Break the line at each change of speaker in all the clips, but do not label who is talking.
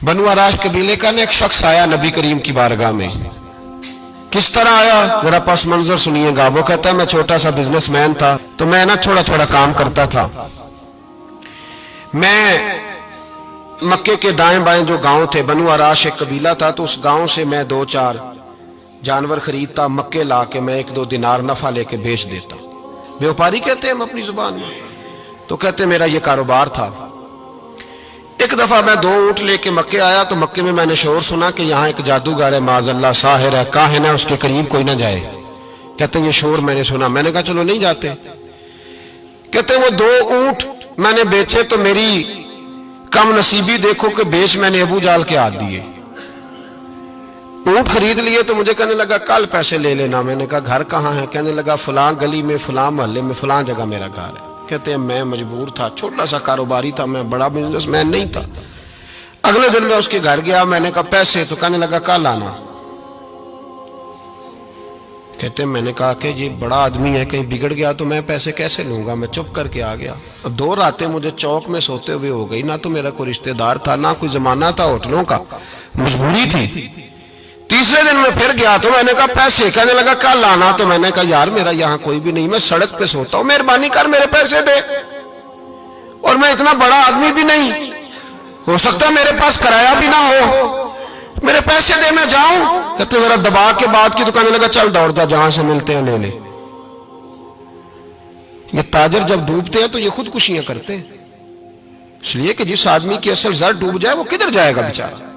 बनु आराश कबीले का ना एक शख्स आया नबी करीम की बारगाह में। किस तरह आया जरा पस मंजर सुनिएगा। वो कहता है मैं छोटा सा बिजनेसमैन था, तो मैं ना थोड़ा थोड़ा काम करता था। मैं मक्के के दाएं बाएं जो गांव थे, बनु आराश एक कबीला था, तो उस गांव से मैं 2-4 जानवर खरीदता, मक्के ला के मैं 1-2 दिनार नफा लेके बेच देता। व्यापारी कहते हैं हम अपनी जुबान में, तो कहते मेरा ये कारोबार था। एक दफा मैं 2 ऊंट लेके मक्के आया, तो मक्के में मैंने शोर सुना कि यहाँ एक जादूगर है, माज़अल्लाह साहिर है, काहिन है, उसके करीब कोई ना जाए। कहते ये शोर मैंने सुना। मैंने कहा चलो नहीं जाते। कहते वो 2 ऊंट मैंने बेचे तो मेरी कम नसीबी देखो कि बेच मैंने अबू जाल के हाथ दिए। ऊंट खरीद लिए तो मुझे कहने लगा कल पैसे ले लेना। मैंने कहा घर कहाँ है? कहने लगा फलां गली में, फलां मोहल्ले में, फलां जगह मेरा घर है। कहते हैं मैं मजबूर था, छोटा सा कारोबारी था, मैं बड़ा बिजनेसमैन नहीं था। अगले दिन मैं उसके घर गया, मैंने कहा पैसे, तो कहने लगा कल आना। कहते हैं मैंने कहा कि ये बड़ा आदमी है, कहीं बिगड़ गया तो मैं पैसे कैसे लूंगा। मैं चुप करके आ गया। अब 2 रातें मुझे चौक में सोते हुए हो गई। ना तो मेरा कोई रिश्तेदार था, ना कोई जमाना था होटलों का, मजबूरी थी। तीसरे दिन मैं फिर गया तो मैंने कहा पैसे, कहने लगा कल आना। तो मैंने कहा यार मेरा यहाँ कोई भी नहीं, मैं सड़क पे सोता हूँ, मेहरबानी कर मेरे पैसे दे। और मैं इतना बड़ा आदमी भी नहीं, हो सकता है मेरे पास किराया भी ना हो, मेरे पैसे दे मैं जाऊं। कहते जरा दबा के बात की। तो कहने लगा चल दौड़ जा, जहां से मिलते हैं ले ले। ये ताजर जब डूबते हैं तो ये खुदकुशियां करते हैं, इसलिए कि जिस आदमी की असल जर डूब जाए वो किधर जाएगा बेचारा।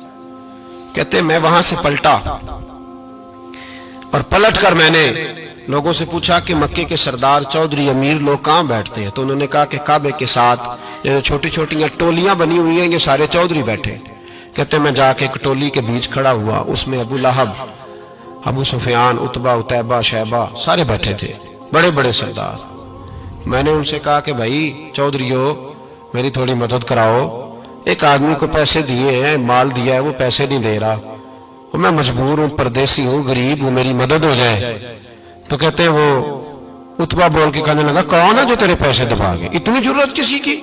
कहते मैं वहां से पलटा और पलट कर मैंने लोगों से पूछा कि मक्के के सरदार, चौधरी, अमीर लोग कहां बैठते हैं? तो उन्होंने कहा कि काबे के साथ ये छोटी छोटी टोलियां बनी हुई हैं, ये सारे चौधरी बैठे। कहते मैं जाके एक टोली के बीच खड़ा हुआ, उसमें अबू लहब, अबू सुफियान, उतबा, उतैबा, शैबा सारे बैठे थे, बड़े बड़े सरदार। मैंने उनसे कहा कि भाई चौधरीओ मेरी थोड़ी मदद कराओ, एक आदमी को पैसे दिए हैं, माल दिया है, वो पैसे नहीं दे रहा, और मैं मजबूर हूँ, परदेसी हूँ, गरीब हूँ, मेरी मदद हो जाए। तो कहते वो उतबा बोल के कहने लगा कौन है जो तेरे पैसे दबा गए? इतनी जरूरत किसी की?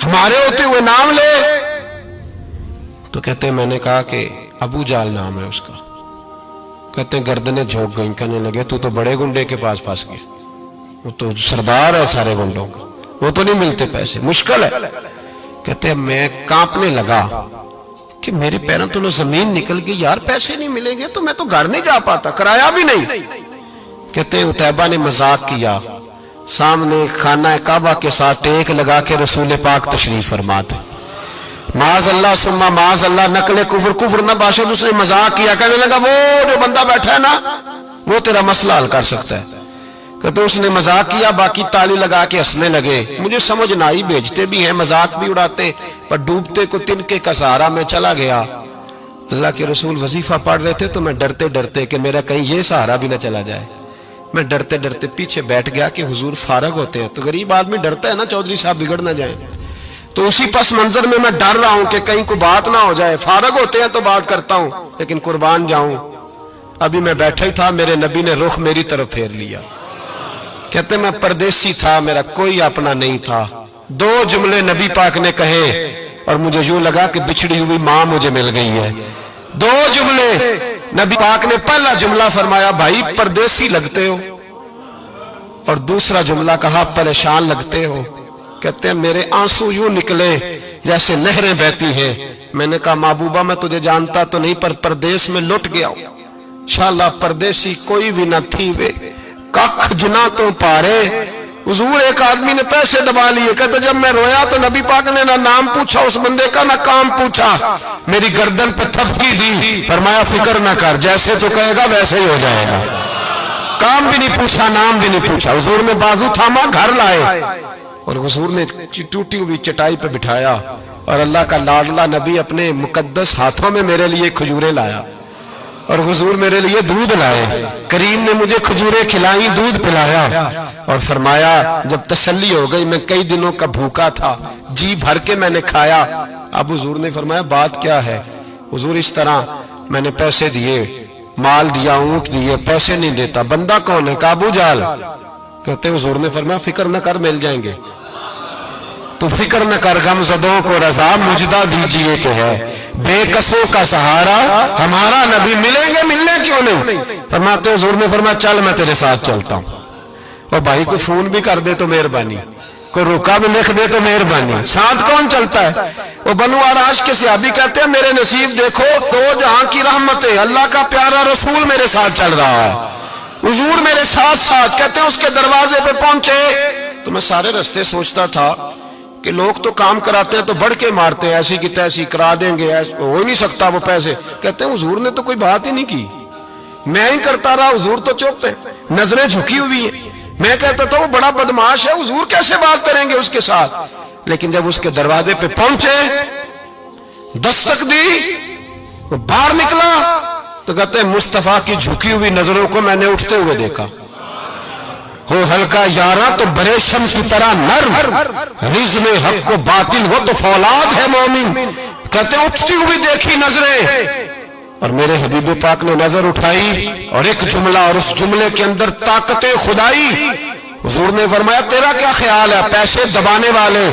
हमारे होते हुए नाम ले। तो कहते मैंने कहा कि अबू जाल नाम है उसका। कहते गर्दनें झोंक गई। कहने लगे तू तो बड़े गुंडे के पास फंस गया, वो तो सरदार है सारे गुंडों का, वो तो नहीं मिलते पैसे, मुश्किल है। कहते मैं कांपने लगा कि मेरे पैरों तो जमीन निकल गई, यार पैसे नहीं मिलेंगे तो मैं तो घर नहीं जा पाता, किराया भी नहीं। कहते उतैबा ने मजाक किया, सामने खाना काबा के साथ टेक लगा के रसूल पाक तशरीफ फरमाते, माज अल्लाह सुम्मा माज अल्लाह, नकले कुफर, कुफर न बाशद। उसने मजाक किया, कहने लगा वो जो बंदा बैठा है ना वो तेरा मसला हल कर सकता है। कहते उसने मजाक किया, बाकी ताली लगा के हंसने लगे। मुझे समझ ना आई, भेजते भी हैं, मजाक भी उड़ाते, पर डूबते को तिनके का सहारा मैं चला गया। अल्लाह के रसूल वजीफा पढ़ रहे थे तो मैं डरते डरते कि मेरा कहीं ये सहारा भी ना चला जाए, मैं डरते डरते पीछे बैठ गया कि हुजूर फारग होते हैं। तो गरीब आदमी डरता है ना चौधरी साहब बिगड़ ना जाए, तो उसी पस मंजर में मैं डर रहा हूं कि कहीं को बात ना हो जाए। फारग होते हैं तो बात करता हूं, लेकिन कुर्बान जाऊं। अभी मैं बैठा ही था, मेरे नबी ने रुख मेरी तरफ फेर लिया। कहते मैं परदेसी था, मेरा कोई अपना नहीं था। 2 जुमले नबी पाक ने कहे और मुझे यूं लगा कि बिछड़ी हुई मां मुझे मिल गई है। 2 जुमले नबी पाक ने, पहला जुमला फरमाया भाई परदेसी लगते हो, और दूसरा जुमला कहा परेशान लगते हो। कहते हैं मेरे आंसू यूं निकले जैसे नहरें बहती हैं। मैंने कहा महबूबा मैं तुझे जानता तो नहीं, पर परदेश में लुट गया हूं। शाला परदेसी कोई भी न थी वे, कख जना तो पारे। हुजूर एक आदमी ने पैसे दबा लिए। कहते जब मैं रोया तो नबी पाक ने ना नाम पूछा उस बंदे का, ना काम पूछा, मेरी गर्दन पे थपकी दी, फरमाया फिक्र ना कर, जैसे तो कहेगा वैसे ही हो जाएगा। काम भी नहीं पूछा, नाम भी नहीं पूछा। हुजूर ने बाजू थामा, घर लाए, और हुजूर ने टूटी हुई चटाई पे बिठाया, और अल्लाह का लाडला नबी अपने मुकद्दस हाथों में मेरे लिए खजूरें लाया, और हुजूर मेरे लिए दूध लाए। करीम ने मुझे खजूरें खिलाई, दूध पिलाया, और फरमाया जब तसल्ली हो गई, मैं कई दिनों का भूखा था, जी भर के मैंने खाया। अब हुजूर ने फरमाया बात क्या है? हुजूर इस तरह मैंने पैसे दिए, माल दिया, ऊंट दिए, पैसे नहीं देता। बंदा कौन है? अबू जाल। कहते हुजूर ने फरमाया फिक्र न कर, मिल जाएंगे। तो फिक्र न कर, गमज़दों को रज़ा मुजदा दीजिए कि है। بےکسوں کا سہارا ہمارا نبی، ملیں گے، ملنے کیوں نہیں؟ فرماتے حضور نے فرمایا چل میں تیرے ساتھ چلتا ہوں۔ اور بھائی کو فون بھی کر دے تو مہربانی، کوئی روکا بھی لکھ دے تو مہربانی۔ ساتھ کون چلتا ہے؟ وہ بنو آراش کے صحابی کہتے ہیں میرے نصیب دیکھو، دو جہاں کی رحمتیں، اللہ کا پیارا رسول میرے ساتھ چل رہا ہے، حضور میرے ساتھ ساتھ۔ کہتے ہیں اس کے دروازے پہ پہنچے تو میں سارے رستے سوچتا تھا کہ لوگ تو کام کراتے ہیں تو بڑھ کے مارتے ہیں، ایسی کی تیسی کرا دیں گے، ہو ہی نہیں سکتا وہ پیسے۔ کہتے ہیں حضور نے تو کوئی بات ہی نہیں کی، میں ہی کرتا رہا، حضور تو چپ ہے، نظریں جھکی ہوئی ہیں۔ میں کہتا تھا وہ بڑا بدماش ہے، حضور کیسے بات کریں گے اس کے ساتھ؟ لیکن جب اس کے دروازے پہ پہنچے، دستک دی، وہ باہر نکلا تو کہتے ہیں مصطفیٰ کی جھکی ہوئی نظروں کو میں نے اٹھتے ہوئے دیکھا۔ ہو ہلکا یارا تو بریشم کی طرح نرم، رزم حق کو باطل ہو تو فولاد ہے مومن۔ کہتے ہیں اٹھتی ہوئی دیکھی نظریں، اور میرے حبیب پاک نے نظر اٹھائی اور ایک جملہ، اور اس جملے کے اندر طاقت خدائی۔ حضور نے فرمایا تیرا کیا خیال ہے؟ پیسے دبانے والے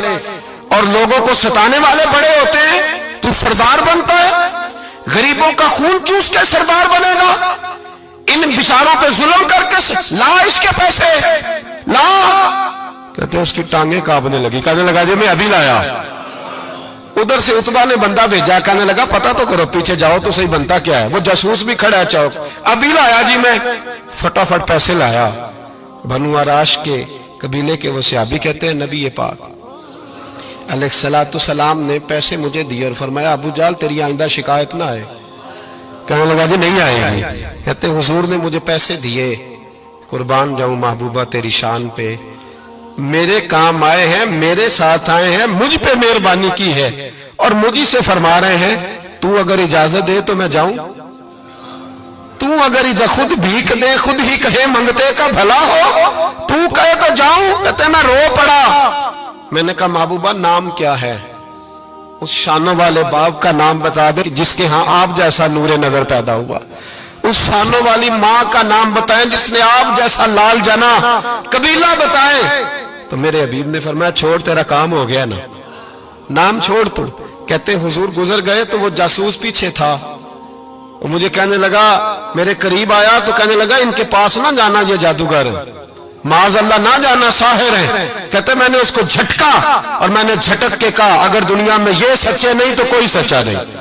اور لوگوں کو ستانے والے بڑے ہوتے ہیں، تو سردار بنتا ہے؟ غریبوں کا خون چوس کے سردار بنے گا؟ ان بیچاروں پہ ظلم کر کے لا اس کے پیسے لا۔ کہتے ہیں اس کی ٹانگیں کانپنے لگی، کہنے لگا جی میں ابھی لایا۔ ادھر سے عتبہ نے بندہ بھیجا، کہنے لگا پتہ تو کرو، پیچھے جاؤ تو صحیح بنتا کیا ہے۔ وہ جاسوس بھی کھڑا ہے چوک، ابھی لایا جی میں، فٹافٹ پیسے لایا۔ بنو آراش کے قبیلے کے وہ صحابی کہتے ہیں نبی پاک علیہ السلام نے پیسے مجھے دیے اور فرمایا ابو جال تیری آئندہ شکایت نہ آئے۔ کہنے لگا جی نہیں آئے گی۔ کہتے ہیں حضور نے مجھے پیسے دیے، قربان جاؤں محبوبہ تیری شان پہ، میرے کام آئے ہیں، میرے ساتھ آئے ہیں، مجھ پہ مہربانی کی ہے، اور مجھے سے فرما رہے ہیں تو اگر اجازت دے تو میں جاؤں، تو اگر خود بھیک دے، خود ہی کہے منگتے کا بھلا ہو، تو کہے تو جاؤں۔ کہتے ہیں میں رو پڑا۔ میں نے کہا محبوبہ نام کیا ہے؟ اس شانوں والے باپ کا نام بتا دے جس کے ہاں آپ جیسا نور نظر پیدا ہوا، اس شانوں والی ماں کا نام بتائیں جس نے آپ جیسا لال جنا، قبیلہ بتائیں۔ تو میرے حبیب نے فرمایا چھوڑ تیرا کام ہو گیا نا، نام چھوڑ تو۔ کہتے ہیں حضور گزر گئے تو وہ جاسوس پیچھے تھا، وہ مجھے کہنے لگا، میرے قریب آیا تو کہنے لگا ان کے پاس نہ جانا، یہ جادوگر معاذ اللہ نہ جانا، ساحر ہیں۔ کہتے میں نے اس کو جھٹکا اور میں نے جھٹک کے کہا اگر دنیا میں یہ سچے نہیں تو کوئی سچا نہیں،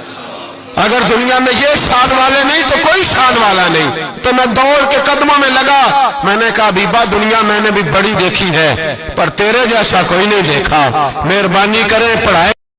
اگر دنیا میں یہ شان والے نہیں تو کوئی شان والا نہیں۔ تو میں دوڑ کے قدموں میں لگا، میں نے کہا حبیبہ دنیا میں نے بھی بڑی دیکھی ہے پر تیرے جیسا کوئی نہیں دیکھا، مہربانی کرے پڑھائے